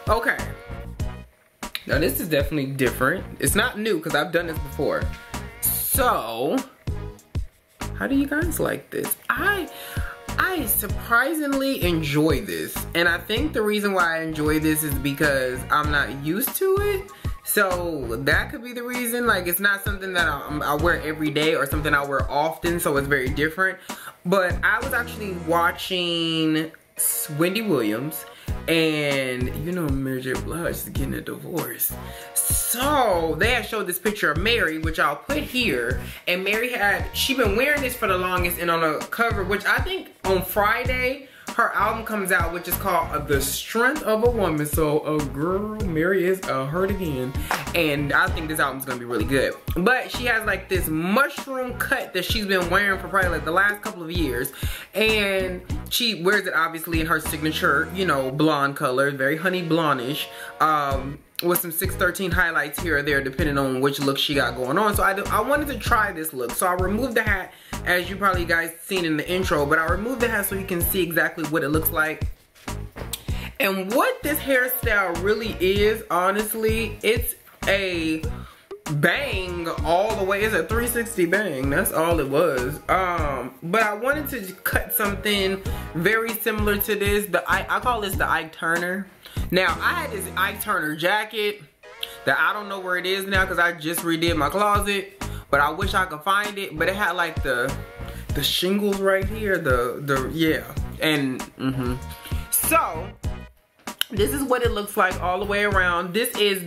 Okay, now this is definitely different. It's not new because I've done this before. So, how do you guys like this? I surprisingly enjoy this, and I think the reason why I enjoy this is because I'm not used to it. So that could be the reason. Like, it's not something that I wear every day or something I wear often, so it's very different. But I was actually watching Wendy Williams, and you know Mary J. Blige is getting a divorce. So they had showed this picture of Mary, which I'll put here, and Mary she been wearing this for the longest, and on a cover, which I think on Friday her album comes out, which is called The Strength of a Woman. So girl, Mary is hurt again, and I think this album's gonna be really good. But she has like this mushroom cut that she's been wearing for probably like the last couple of years, and she wears it obviously in her signature, you know, blonde color, very honey blondish, with some 613 highlights here or there depending on which look she got going on. So I wanted to try this look. So I removed the hat, as you probably guys seen in the intro, but I removed the hat so you can see exactly what it looks like. And what this hairstyle really is, honestly, it's a bang all the way. It's a 360 bang, that's all it was. But I wanted to cut something very similar to this. I call this the Ike Turner. Now, I had this Ike Turner jacket that I don't know where it is now because I just redid my closet, but I wish I could find it. But it had like the shingles right here, yeah, and so this is what it looks like all the way around. This is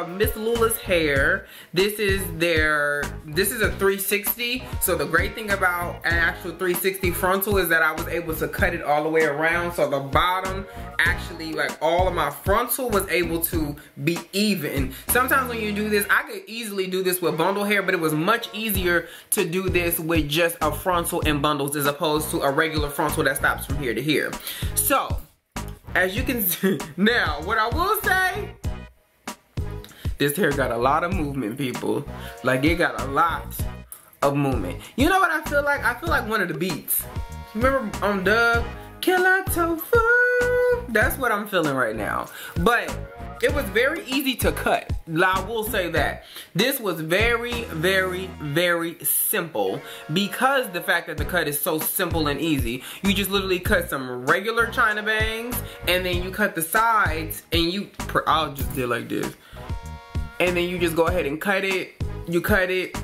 Miss Lula's hair. This is a 360. So the great thing about an actual 360 frontal is that I was able to cut it all the way around. So the bottom, actually, like all of my frontal was able to be even. Sometimes when you do this, I could easily do this with bundle hair, but it was much easier to do this with just a frontal and bundles as opposed to a regular frontal that stops from here to here. So, as you can see, now, what I will say, this hair got a lot of movement, people. Like, it got a lot of movement. You know what I feel like? I feel like one of the beats. Remember on Dub? Killer Tofu? That's what I'm feeling right now. But it was very easy to cut. I will say that. This was very, very, very simple because the fact that the cut is so simple and easy. You just literally cut some regular China bangs and then you cut the sides and I'll just do it like this. And then you just go ahead and cut it. You cut it.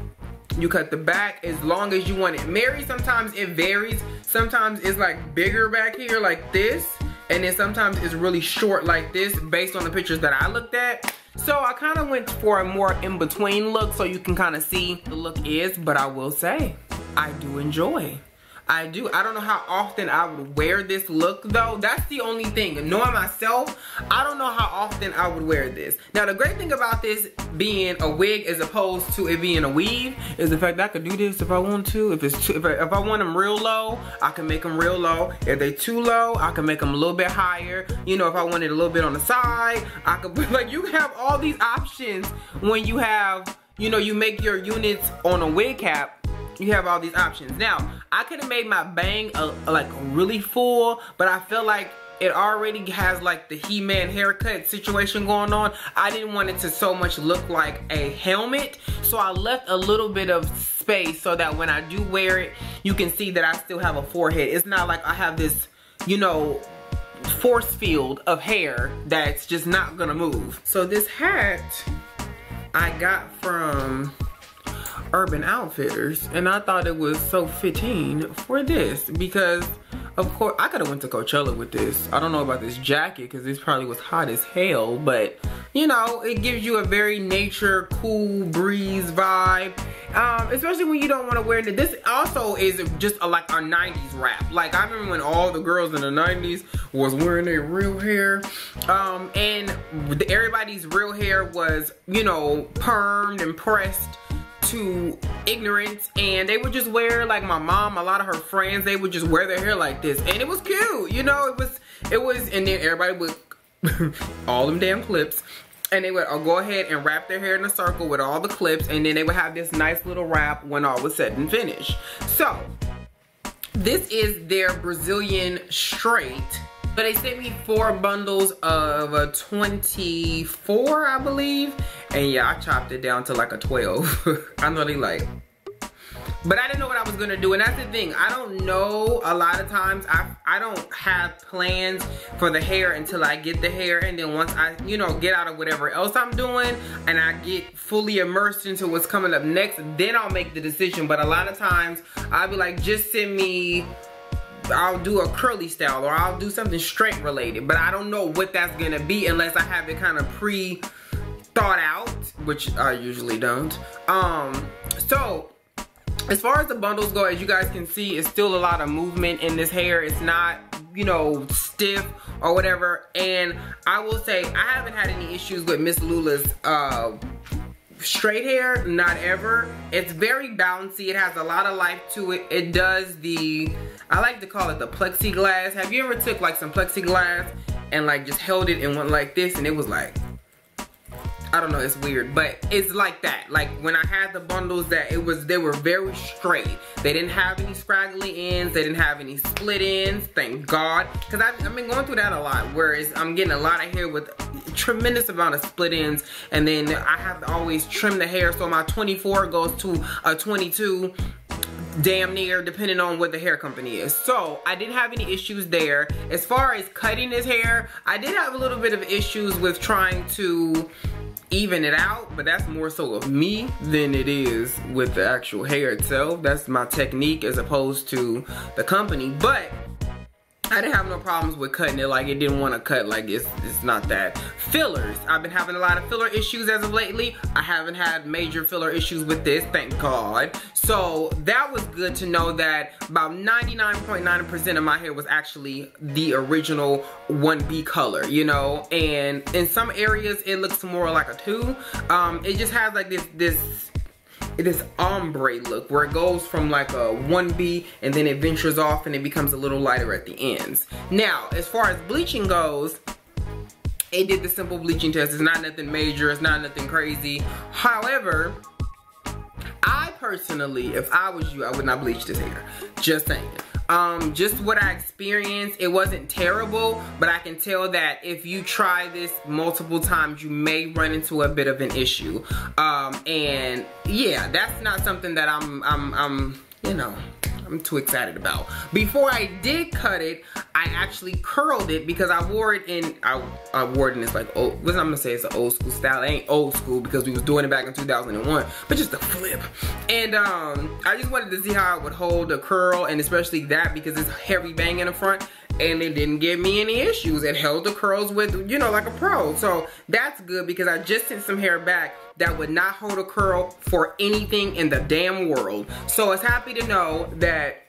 You cut the back as long as you want it. Mary, sometimes it varies. Sometimes it's like bigger back here like this. And then sometimes it's really short like this based on the pictures that I looked at. So I kind of went for a more in-between look so you can kind of see the look is. But I will say, I do enjoy. I do. I don't know how often I would wear this look though. That's the only thing. Knowing myself, I don't know how often I would wear this. Now the great thing about this being a wig as opposed to it being a weave is the fact that I could do this if I want to. If I want them real low, I can make them real low. If they're too low, I can make them a little bit higher. You know, if I wanted a little bit on the side, I could, like, you have all these options when you have, you know, you make your units on a wig cap. You have all these options. Now, I could have made my bang like really full, but I feel like it already has like the He-Man haircut situation going on. I didn't want it to so much look like a helmet, so I left a little bit of space so that when I do wear it, you can see that I still have a forehead. It's not like I have this, you know, force field of hair that's just not gonna move. So this hat I got from Urban Outfitters, and I thought it was so fitting for this because Of course, I could have went to Coachella with this. I don't know about this jacket because this probably was hot as hell, but you know, it gives you a very nature, cool breeze vibe. Especially when you don't want to wear it. This also is just like a 90s wrap. Like, I remember when all the girls in the 90s was wearing their real hair. And everybody's real hair was, you know, permed and pressed to ignorance, and they would just wear, like my mom, a lot of her friends, they would just wear their hair like this, and it was cute, you know, it was, and then everybody would all them damn clips, and they would go ahead and wrap their hair in a circle with all the clips, and then they would have this nice little wrap when all was said and finished. So this is their Brazilian straight. But they sent me 4 bundles of 24, I believe. And yeah, I chopped it down to like a 12. I'm really like, but I didn't know what I was gonna do. And that's the thing, I don't know, a lot of times I don't have plans for the hair until I get the hair. And then once I, you know, get out of whatever else I'm doing and I get fully immersed into what's coming up next, then I'll make the decision. But a lot of times I'll be like, just send me, I'll do a curly style or I'll do something straight related, but I don't know what that's gonna be unless I have it kind of pre-thought out, which I usually don't. So as far as the bundles go, as you guys can see, it's still a lot of movement in this hair. It's not, you know, stiff or whatever. And I will say I haven't had any issues with Miss Lula's straight hair, not ever. It's very bouncy. It has a lot of life to it. It does the, I like to call it the plexiglass. Have you ever took like some plexiglass and like just held it and went like this and it was like, I don't know, it's weird, but it's like that. Like when I had the bundles, that it was, they were very straight. They didn't have any scraggly ends. They didn't have any split ends, thank God. Cause I've been going through that a lot, whereas I'm getting a lot of hair with a tremendous amount of split ends, and then I have to always trim the hair. So my 24 goes to a 22, damn near, depending on what the hair company is. So I didn't have any issues there. As far as cutting his hair, I did have a little bit of issues with trying to even it out, but that's more so of me than it is with the actual hair itself. That's my technique as opposed to the company. But I didn't have no problems with cutting it. Like, it didn't want to cut. Like, it's not that. Fillers. I've been having a lot of filler issues as of lately. I haven't had major filler issues with this, thank God. So that was good to know that about 99.9% of my hair was actually the original 1B color, you know. And in some areas, it looks more like a 2. It just has like this ombre look where it goes from like a 1B and then it ventures off and it becomes a little lighter at the ends. Now, as far as bleaching goes, it did the simple bleaching test. It's not nothing major, it's not nothing crazy. However, I personally, if I was you, I would not bleach this hair. Just saying. Just what I experienced, it wasn't terrible, but I can tell that if you try this multiple times, you may run into a bit of an issue. And yeah, that's not something that I'm you know, I'm too excited about. Before I did cut it, I actually curled it because I wore it in, I wore it in this like, oh, I'm gonna say it's an old school style. It ain't old school because we was doing it back in 2001, but just a flip. And I just wanted to see how it would hold a curl, and especially that because it's heavy bang in the front, and it didn't give me any issues. It held the curls with, you know, like a pro. So that's good because I just sent some hair back that would not hold a curl for anything in the damn world. So I was happy to know that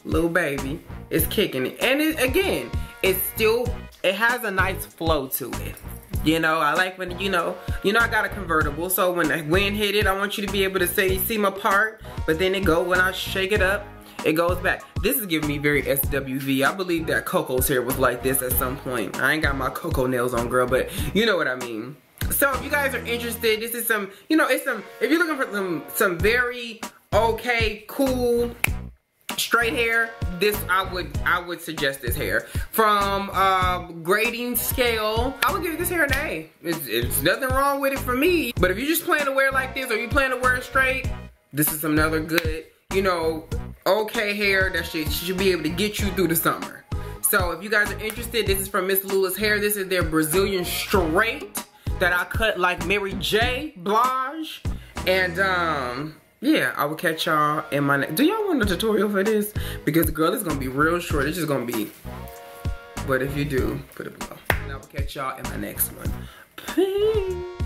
little baby is kicking it. And it, again, it's still, it has a nice flow to it. You know, I like when, you know, I got a convertible, so when the wind hit it, I want you to be able to see my part, but then it go, when I shake it up, it goes back. This is giving me very SWV. I believe that Coco's hair was like this at some point. I ain't got my Coco nails on, girl, but you know what I mean. So if you guys are interested, this is some, you know, it's some, if you're looking for some very okay, cool, straight hair, this, I would suggest this hair. From grading scale, I would give this hair an A. It's nothing wrong with it for me. But if you just plan to wear it like this, or you plan to wear it straight, this is another good, you know, okay hair that should be able to get you through the summer. So if you guys are interested, this is from Miss Lula's hair. This is their Brazilian straight that I cut like Mary J. Blige. And yeah, I will catch y'all in my next. Do y'all want a tutorial for this? Because girl, it's gonna be real short. It's just gonna be, but if you do, put it below. And I will catch y'all in my next one. Peace.